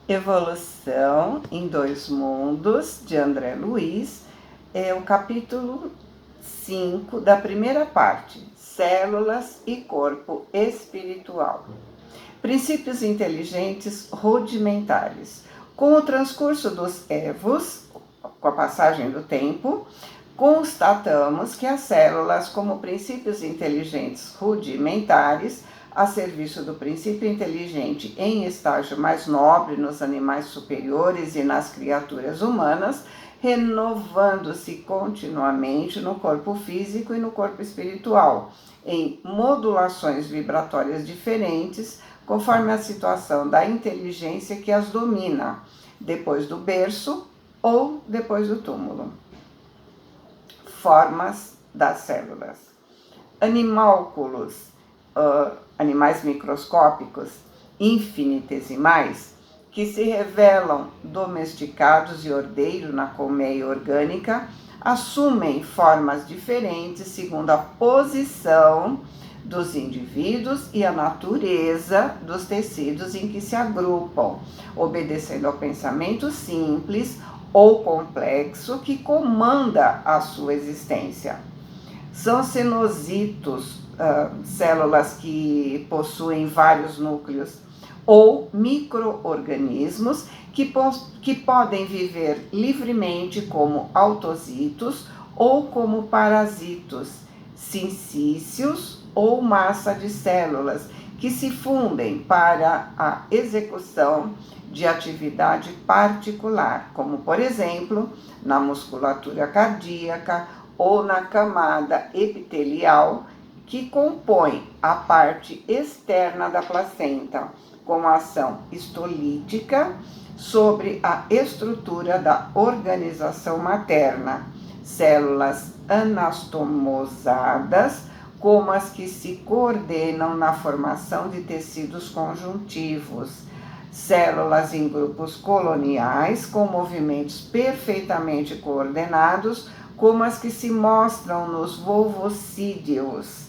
Evolução em Dois Mundos, de André Luiz, é o capítulo 5 da primeira parte, Células e Corpo Espiritual. Princípios inteligentes rudimentares. Com o transcurso dos evos, com a passagem do tempo, constatamos que as células, como princípios inteligentes rudimentares, a serviço do princípio inteligente em estágio mais nobre nos animais superiores e nas criaturas humanas, renovando-se continuamente no corpo físico e no corpo espiritual, em modulações vibratórias diferentes, conforme a situação da inteligência que as domina, depois do berço ou depois do túmulo. Formas das células. Animálculos, animais microscópicos, infinitesimais, que se revelam domesticados e ordeiros na colmeia orgânica, assumem formas diferentes segundo a posição dos indivíduos e a natureza dos tecidos em que se agrupam, obedecendo ao pensamento simples ou complexo que comanda a sua existência. São cenositos, células que possuem vários núcleos, ou micro-organismos que podem viver livremente como autozitos ou como parasitos, sincícios ou massa de células que se fundem para a execução de atividade particular, como por exemplo, na musculatura cardíaca ou na camada epitelial que compõe a parte externa da placenta, com ação histolítica sobre a estrutura da organização materna, células anastomosadas, como as que se coordenam na formação de tecidos conjuntivos, células em grupos coloniais com movimentos perfeitamente coordenados, como as que se mostram nos volvocídeos,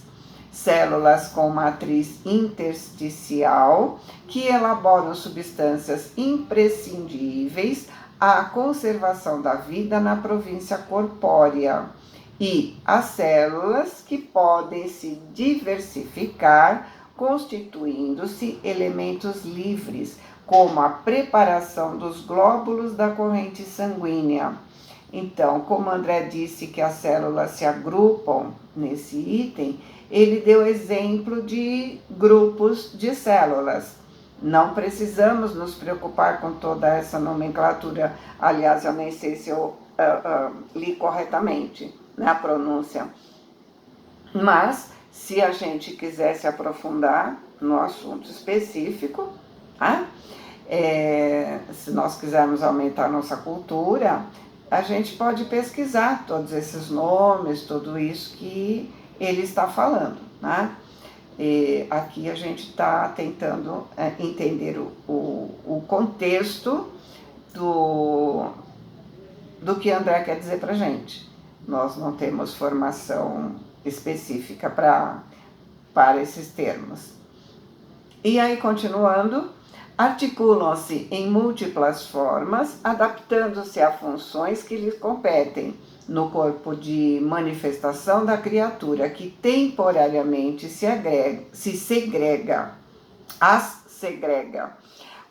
células com matriz intersticial que elaboram substâncias imprescindíveis à conservação da vida na província corpórea, e as células que podem se diversificar constituindo-se elementos livres, como a preparação dos glóbulos da corrente sanguínea. Então, como André disse que as células se agrupam nesse item, ele deu exemplo de grupos de células. Não precisamos nos preocupar com toda essa nomenclatura. Aliás, eu nem sei se eu li corretamente, né, a pronúncia. Mas, se a gente quiser se aprofundar no assunto específico, tá? Se nós quisermos aumentar nossa cultura, a gente pode pesquisar todos esses nomes, tudo isso que ele está falando, né? E aqui a gente está tentando entender o contexto do que André quer dizer para a gente. Nós não temos formação específica para esses termos. E aí, continuando, articulam-se em múltiplas formas, adaptando-se a funções que lhes competem no corpo de manifestação da criatura, que temporariamente se segrega,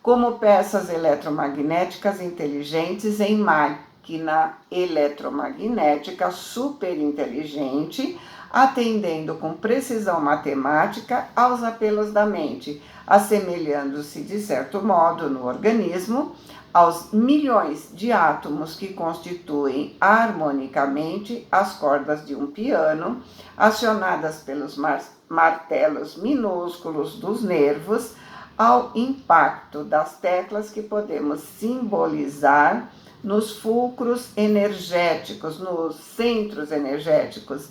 como peças eletromagnéticas inteligentes em máquina eletromagnética superinteligente, atendendo com precisão matemática aos apelos da mente, assemelhando-se de certo modo no organismo aos milhões de átomos que constituem harmonicamente as cordas de um piano, acionadas pelos martelos minúsculos dos nervos, ao impacto das teclas que podemos simbolizar nos fulcros energéticos, nos centros energéticos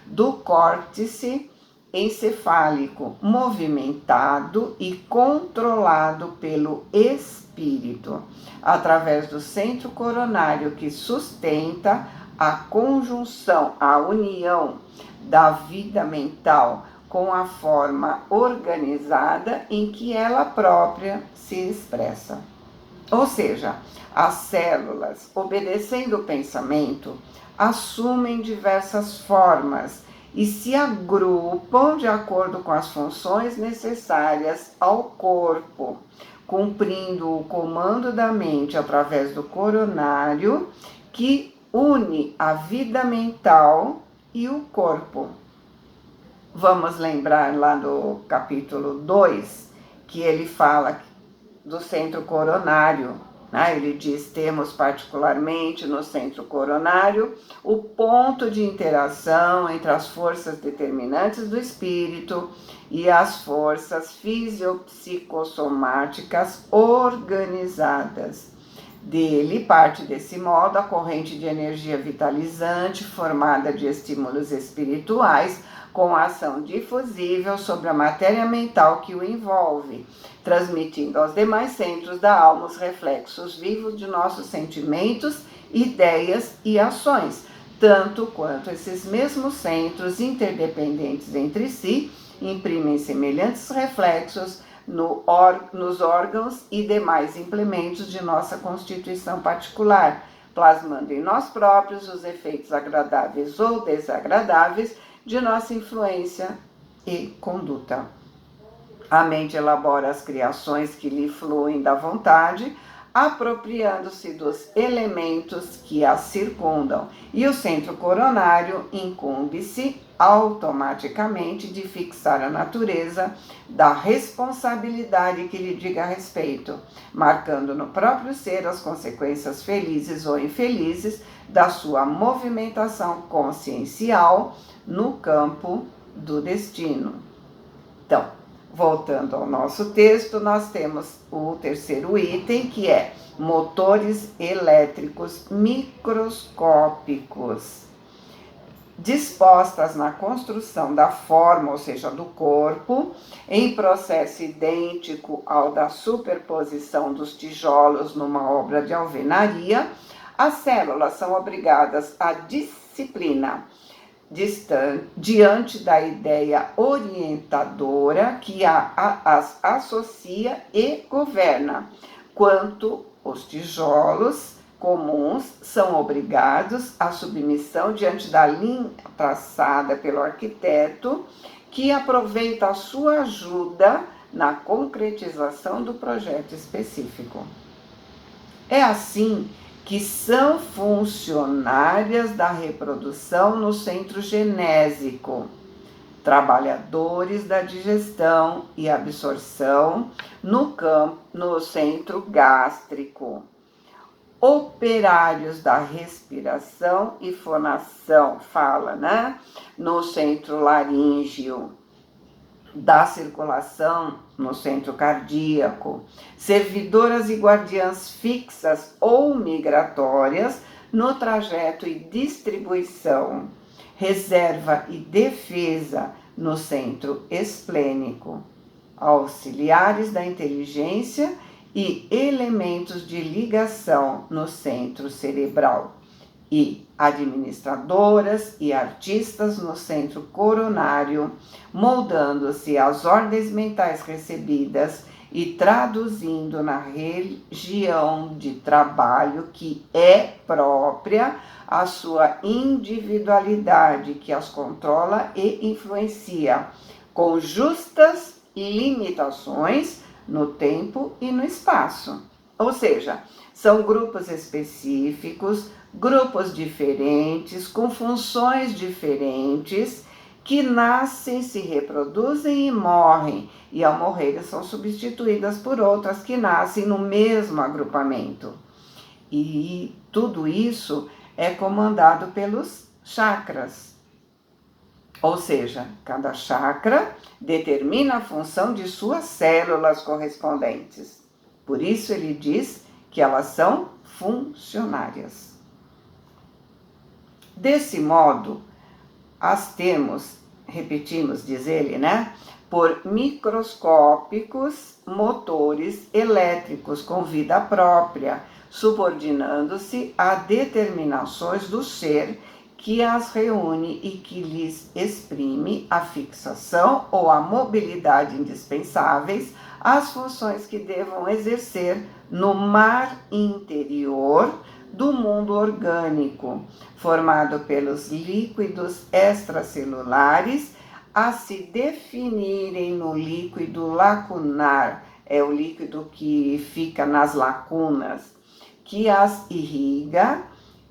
do córtice encefálico, movimentado e controlado pelo espírito, através do centro coronário que sustenta a conjunção, a união da vida mental com a forma organizada em que ela própria se expressa. Ou seja, as células, obedecendo o pensamento, assumem diversas formas e se agrupam de acordo com as funções necessárias ao corpo, cumprindo o comando da mente através do coronário, que une a vida mental e o corpo. Vamos lembrar lá do capítulo 2, que ele fala do centro coronário, né? Ele diz: temos particularmente no centro coronário o ponto de interação entre as forças determinantes do espírito e as forças fisiopsicossomáticas organizadas. Dele parte desse modo a corrente de energia vitalizante formada de estímulos espirituais com ação difusível sobre a matéria mental que o envolve, transmitindo aos demais centros da alma os reflexos vivos de nossos sentimentos, ideias e ações, tanto quanto esses mesmos centros, interdependentes entre si, imprimem semelhantes reflexos nos órgãos e demais implementos de nossa constituição particular, plasmando em nós próprios os efeitos agradáveis ou desagradáveis de nossa influência e conduta. A mente elabora as criações que lhe fluem da vontade, apropriando-se dos elementos que as circundam, e o centro coronário incumbe-se automaticamente de fixar a natureza da responsabilidade que lhe diga respeito, marcando no próprio ser as consequências felizes ou infelizes da sua movimentação consciencial no campo do destino. Então, voltando ao nosso texto, nós temos o terceiro item, que é motores elétricos microscópicos, dispostas na construção da forma, ou seja, do corpo, em processo idêntico ao da superposição dos tijolos numa obra de alvenaria. As células são obrigadas à disciplina diante da ideia orientadora que as associa e governa, quanto os tijolos comuns são obrigados à submissão diante da linha traçada pelo arquiteto, que aproveita a sua ajuda na concretização do projeto específico. É assim que são funcionárias da reprodução no centro genésico, trabalhadores da digestão e absorção no centro gástrico, operários da respiração e fonação, no centro laríngeo, da circulação no centro cardíaco, servidoras e guardiãs fixas ou migratórias no trajeto e distribuição, reserva e defesa no centro esplênico, auxiliares da inteligência e elementos de ligação no centro cerebral, e administradoras e artistas no centro coronário, moldando-se às ordens mentais recebidas e traduzindo na região de trabalho que é própria a sua individualidade, que as controla e influencia, com justas limitações no tempo e no espaço. Ou seja, são grupos específicos, grupos diferentes, com funções diferentes, que nascem, se reproduzem e morrem, e ao morrerem são substituídas por outras que nascem no mesmo agrupamento. E tudo isso é comandado pelos chakras. Ou seja, cada chakra determina a função de suas células correspondentes. Por isso ele diz que elas são funcionárias. Desse modo, as temos, repetimos, diz ele, por microscópicos motores elétricos com vida própria, subordinando-se a determinações do ser que as reúne e que lhes exprime a fixação ou a mobilidade indispensáveis às funções que devam exercer no mar interior do mundo orgânico, formado pelos líquidos extracelulares, a se definirem no líquido lacunar, é o líquido que fica nas lacunas, que as irriga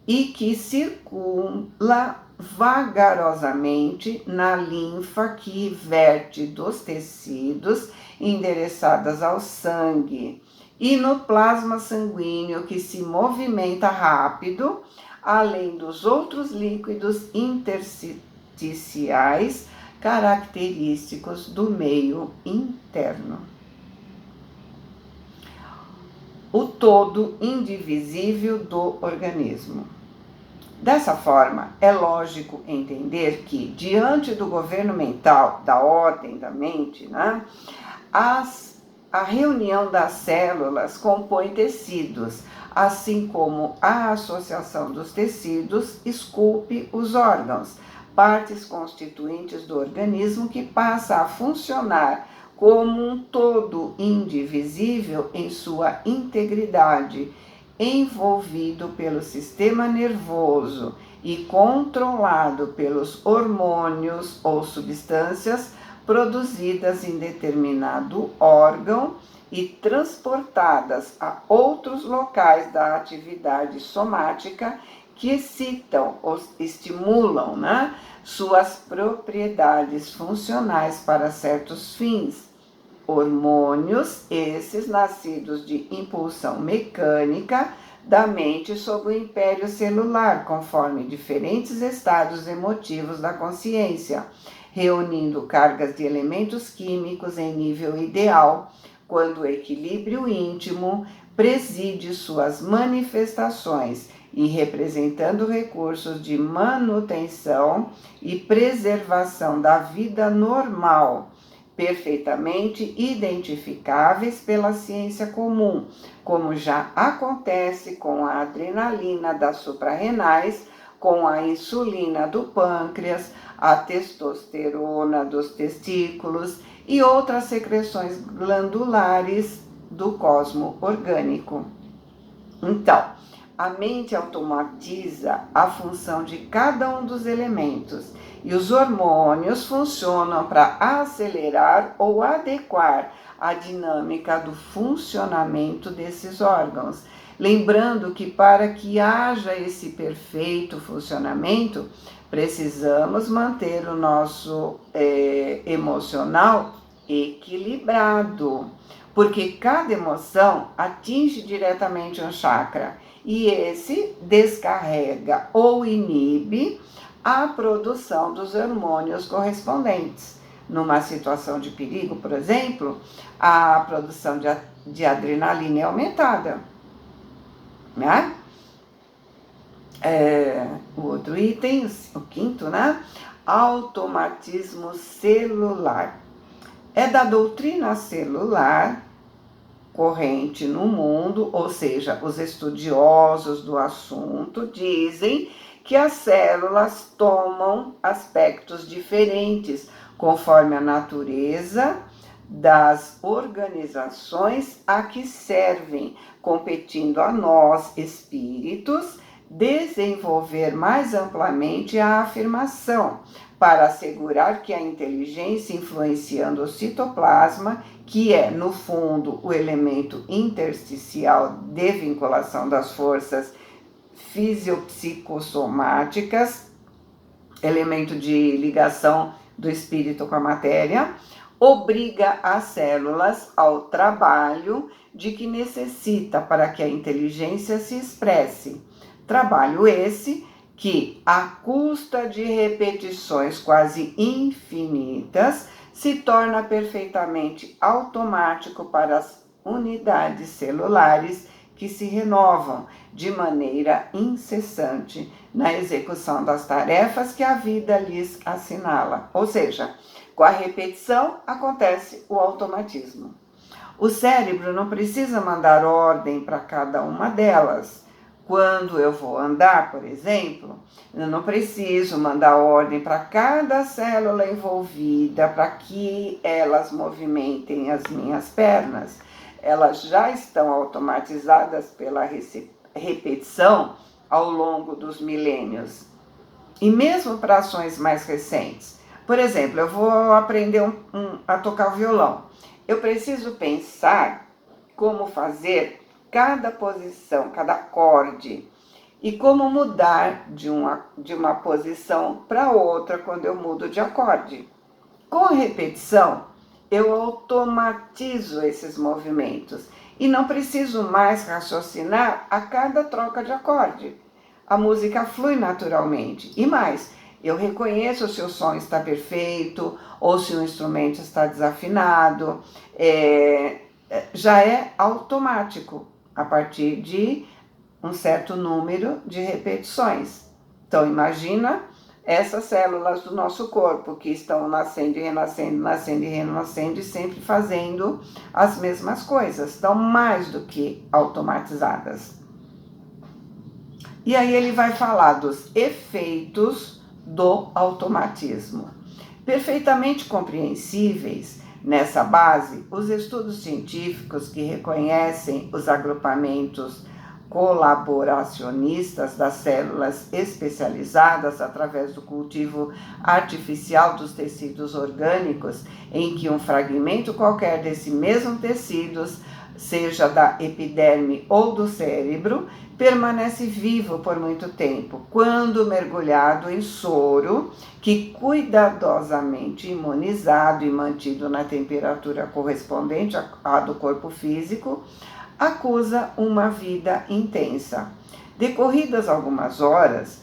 e que circula vagarosamente na linfa que verte dos tecidos endereçadas ao sangue e no plasma sanguíneo que se movimenta rápido, além dos outros líquidos intersticiais característicos do meio interno. O todo indivisível do organismo. Dessa forma, é lógico entender que, diante do governo mental, da ordem da mente, né, a reunião das células compõe tecidos, assim como a associação dos tecidos esculpe os órgãos, partes constituintes do organismo que passa a funcionar como um todo indivisível em sua integridade, envolvido pelo sistema nervoso e controlado pelos hormônios ou substâncias produzidas em determinado órgão e transportadas a outros locais da atividade somática que excitam ou estimulam, né, suas propriedades funcionais para certos fins. Hormônios, esses nascidos de impulsão mecânica da mente sob o império celular, conforme diferentes estados emotivos da consciência, reunindo cargas de elementos químicos em nível ideal, quando o equilíbrio íntimo preside suas manifestações e representando recursos de manutenção e preservação da vida normal, perfeitamente identificáveis pela ciência comum, como já acontece com a adrenalina das suprarrenais, com a insulina do pâncreas, a testosterona dos testículos e outras secreções glandulares do cosmo orgânico. Então, a mente automatiza a função de cada um dos elementos e os hormônios funcionam para acelerar ou adequar a dinâmica do funcionamento desses órgãos. Lembrando que para que haja esse perfeito funcionamento, precisamos manter o nosso emocional equilibrado, porque cada emoção atinge diretamente um chakra e esse descarrega ou inibe a produção dos hormônios correspondentes. Numa situação de perigo, por exemplo, a produção de adrenalina é aumentada, né? O outro item, o quinto, né? Automatismo celular. É da doutrina celular corrente no mundo, ou seja, os estudiosos do assunto dizem que as células tomam aspectos diferentes conforme a natureza das organizações a que servem, competindo a nós, espíritos, desenvolver mais amplamente a afirmação, para assegurar que a inteligência influenciando o citoplasma, que é, no fundo, o elemento intersticial de vinculação das forças fisiopsicossomáticas, elemento de ligação do espírito com a matéria, obriga as células ao trabalho de que necessita para que a inteligência se expresse. Trabalho esse que, à custa de repetições quase infinitas, se torna perfeitamente automático para as unidades celulares que se renovam de maneira incessante na execução das tarefas que a vida lhes assinala. Ou seja, com a repetição acontece o automatismo. O cérebro não precisa mandar ordem para cada uma delas. Quando eu vou andar, por exemplo, eu não preciso mandar ordem para cada célula envolvida para que elas movimentem as minhas pernas. elas já estão automatizadas pela repetição ao longo dos milênios. E mesmo para ações mais recentes. Por exemplo, eu vou aprender a tocar o violão. Eu preciso pensar como fazer cada posição, cada acorde, e como mudar de uma posição para outra quando eu mudo de acorde. Com a repetição, eu automatizo esses movimentos e não preciso mais raciocinar a cada troca de acorde. A música flui naturalmente. E mais, eu reconheço se o som está perfeito ou se o instrumento está desafinado. Já é automático a partir de um certo número de repetições. Então, imagina essas células do nosso corpo que estão nascendo e renascendo, nascendo e renascendo e sempre fazendo as mesmas coisas. Estão mais do que automatizadas. E aí ele vai falar dos efeitos do automatismo. Perfeitamente compreensíveis nessa base, os estudos científicos que reconhecem os agrupamentos colaboracionistas das células especializadas através do cultivo artificial dos tecidos orgânicos, em que um fragmento qualquer desse mesmo tecidos, seja da epiderme ou do cérebro, permanece vivo por muito tempo, quando mergulhado em soro, que cuidadosamente imunizado e mantido na temperatura correspondente à do corpo físico, acusa uma vida intensa. Decorridas algumas horas,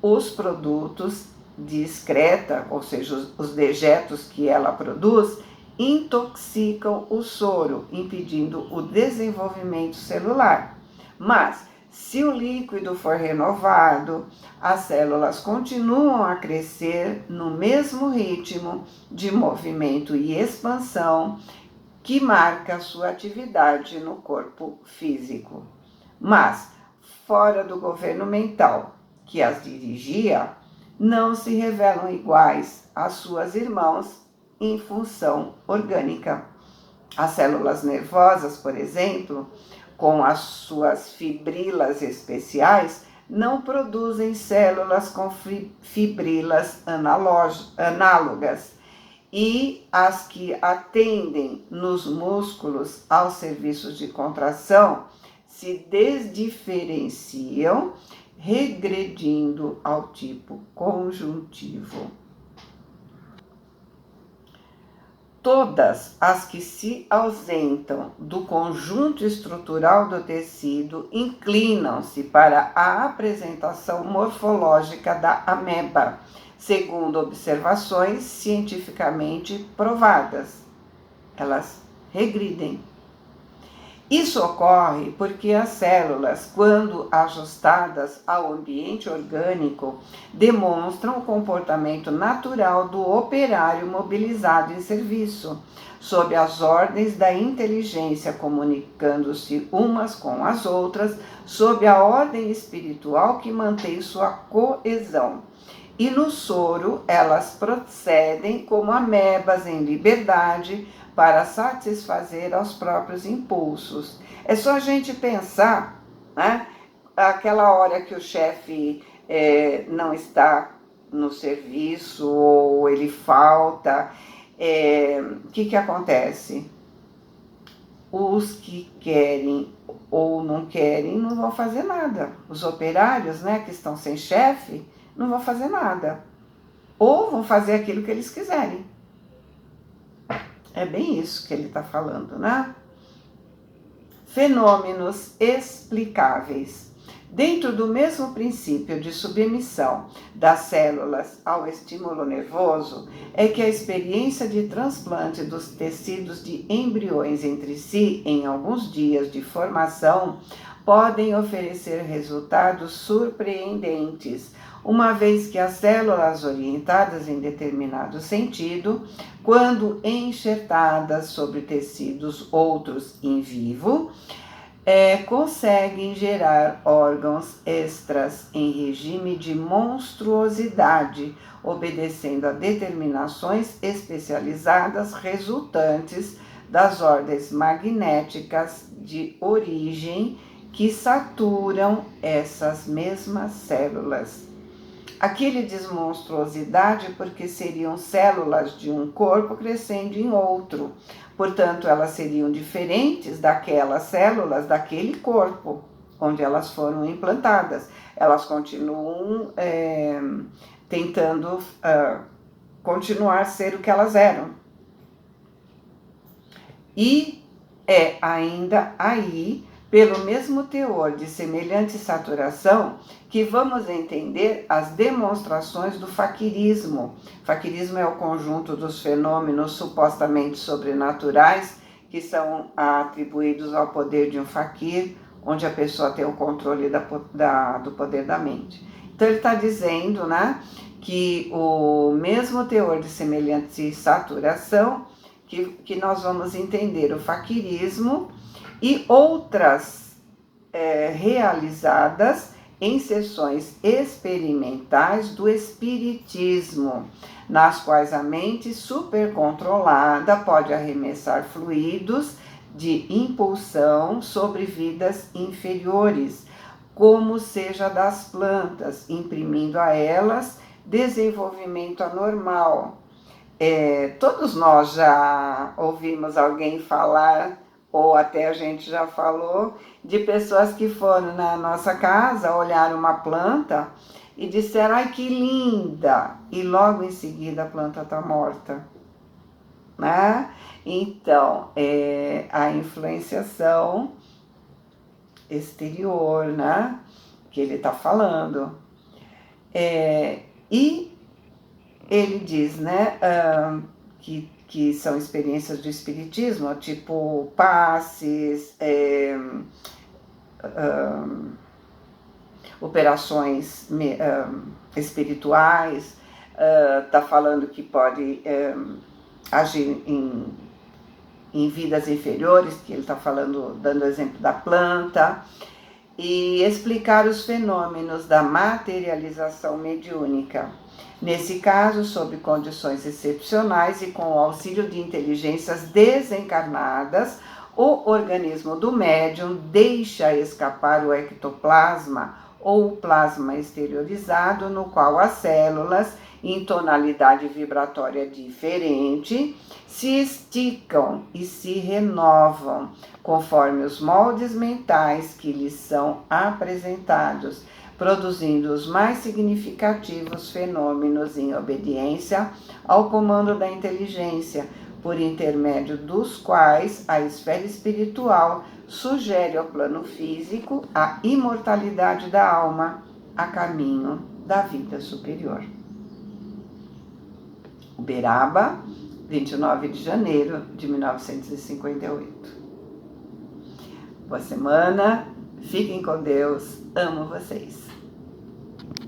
os produtos de excreta, ou seja, os dejetos que ela produz, intoxicam o soro, impedindo o desenvolvimento celular. Mas, se o líquido for renovado, as células continuam a crescer no mesmo ritmo de movimento e expansão que marca sua atividade no corpo físico. Mas, fora do governo mental que as dirigia, não se revelam iguais às suas irmãs em função orgânica. As células nervosas, por exemplo, com as suas fibrilas especiais, não produzem células com fibrilas análogas, e as que atendem nos músculos aos serviços de contração se desdiferenciam, regredindo ao tipo conjuntivo. Todas as que se ausentam do conjunto estrutural do tecido inclinam-se para a apresentação morfológica da ameba, segundo observações cientificamente provadas. Elas regridem. Isso ocorre porque as células, quando ajustadas ao ambiente orgânico, demonstram o comportamento natural do operário mobilizado em serviço, sob as ordens da inteligência, comunicando-se umas com as outras, sob a ordem espiritual que mantém sua coesão. E no soro, elas procedem como amebas em liberdade para satisfazer aos próprios impulsos. É só a gente pensar, né? Aquela hora que o chefe não está no serviço ou ele falta, o que acontece? Os que querem ou não querem não vão fazer nada. Os operários, né, que estão sem chefe, não vão fazer nada. Ou vão fazer aquilo que eles quiserem. É bem isso que ele está falando, né? Fenômenos explicáveis. Dentro do mesmo princípio de submissão das células ao estímulo nervoso, é que a experiência de transplante dos tecidos de embriões entre si, em alguns dias de formação, podem oferecer resultados surpreendentes, uma vez que as células orientadas em determinado sentido, quando enxertadas sobre tecidos outros em vivo, conseguem gerar órgãos extras em regime de monstruosidade, obedecendo a determinações especializadas resultantes das ordens magnéticas de origem que saturam essas mesmas células. Aqui ele diz monstruosidade porque seriam células de um corpo crescendo em outro. Portanto, elas seriam diferentes daquelas células daquele corpo onde elas foram implantadas. Elas continuam tentando continuar a ser o que elas eram. E é ainda aí, pelo mesmo teor de semelhante saturação, que vamos entender as demonstrações do faquirismo. Faquirismo é o conjunto dos fenômenos supostamente sobrenaturais que são atribuídos ao poder de um faquir, onde a pessoa tem o controle do poder da mente. Então ele está dizendo, né, que o mesmo teor de semelhante saturação que nós vamos entender o faquirismo e outras realizadas em sessões experimentais do espiritismo, nas quais a mente supercontrolada pode arremessar fluidos de impulsão sobre vidas inferiores, como seja das plantas, imprimindo a elas desenvolvimento anormal. Todos nós já ouvimos alguém falar, ou até a gente já falou, de pessoas que foram na nossa casa, olharam uma planta e disseram, ai que linda, e logo em seguida a planta está morta, né? Então, a influenciação exterior, né, que ele está falando. E ele diz, né, que são experiências do espiritismo, tipo passes, operações espirituais, está falando que pode agir em vidas inferiores, que ele está falando, dando o exemplo da planta, e explicar os fenômenos da materialização mediúnica. Nesse caso, sob condições excepcionais e com o auxílio de inteligências desencarnadas, o organismo do médium deixa escapar o ectoplasma ou o plasma exteriorizado, no qual as células, em tonalidade vibratória diferente, se esticam e se renovam, conforme os moldes mentais que lhes são apresentados, produzindo os mais significativos fenômenos em obediência ao comando da inteligência, por intermédio dos quais a esfera espiritual sugere ao plano físico a imortalidade da alma a caminho da vida superior. Uberaba, 29 de janeiro de 1958. Boa semana, fiquem com Deus, amo vocês.